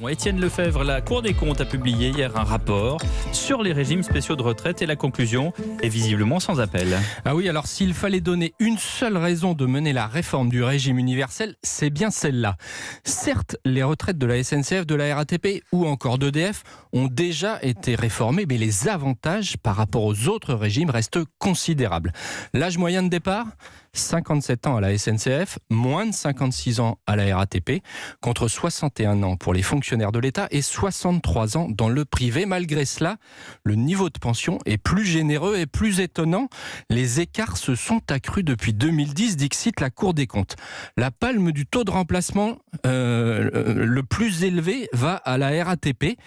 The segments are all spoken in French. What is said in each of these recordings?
Étienne Lefebvre, la Cour des comptes a publié hier un rapport sur les régimes spéciaux de retraite et la conclusion est visiblement sans appel. Ah oui, alors s'il fallait donner une seule raison de mener la réforme du régime universel, c'est bien celle-là. Certes, les retraites de la SNCF, de la RATP ou encore d'EDF ont déjà été réformées, mais les avantages par rapport aux autres régimes restent considérables. L'âge moyen de départ, 57 ans à la SNCF, moins de 56 ans à la RATP, contre 61 ans pour les fonctionnaires de l'État et 63 ans dans le privé. Malgré cela, le niveau de pension est plus généreux et plus étonnant. Les écarts se sont accrus depuis 2010, dixit la Cour des comptes. La palme du taux de remplacement le plus élevé va à la RATP,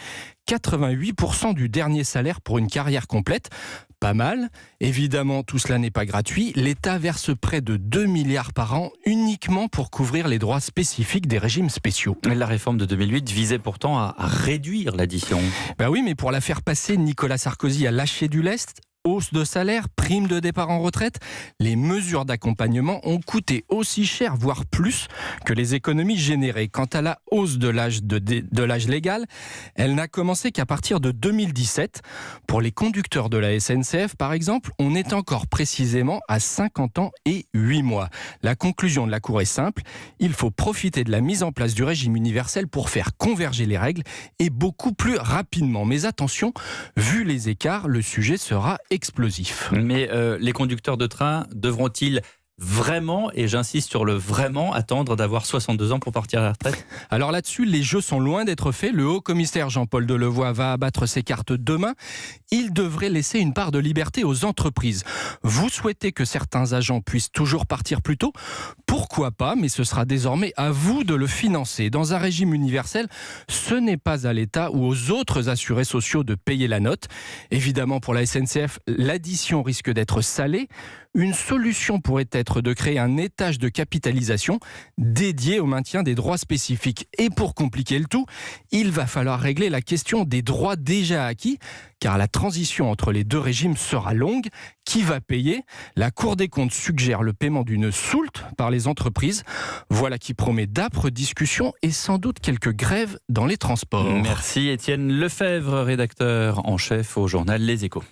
88% du dernier salaire pour une carrière complète. Pas mal. Évidemment, tout cela n'est pas gratuit. L'État verse près de 2 milliards par an uniquement pour couvrir les droits spécifiques des régimes spéciaux. La réforme de 2008 visait pourtant à réduire l'addition. Oui, mais pour la faire passer, Nicolas Sarkozy a lâché du lest. Hausse de salaire, prime de départ en retraite, les mesures d'accompagnement ont coûté aussi cher, voire plus, que les économies générées. Quant à la hausse de l'âge légal, elle n'a commencé qu'à partir de 2017. Pour les conducteurs de la SNCF, par exemple, on est encore précisément à 50 ans et 8 mois. La conclusion de la Cour est simple, il faut profiter de la mise en place du régime universel pour faire converger les règles et beaucoup plus rapidement. Mais attention, vu les écarts, le sujet sera explosif. Mais les conducteurs de train devront-ils vraiment, et j'insiste sur le vraiment, attendre d'avoir 62 ans pour partir à la retraite? Alors là-dessus, les jeux sont loin d'être faits. Le haut-commissaire Jean-Paul Delevoye va abattre ses cartes demain. Il devrait laisser une part de liberté aux entreprises. Vous souhaitez que certains agents puissent toujours partir plus tôt? Pourquoi pas, mais ce sera désormais à vous de le financer. Dans un régime universel, ce n'est pas à l'État ou aux autres assurés sociaux de payer la note. Évidemment, pour la SNCF, l'addition risque d'être salée. Une solution pourrait être de créer un étage de capitalisation dédié au maintien des droits spécifiques. Et pour compliquer le tout, il va falloir régler la question des droits déjà acquis, car la transition entre les deux régimes sera longue. Qui va payer? La Cour des comptes suggère le paiement d'une soulte par les entreprises. Voilà qui promet d'âpres discussions et sans doute quelques grèves dans les transports. Merci Étienne Lefebvre, rédacteur en chef au journal Les Échos.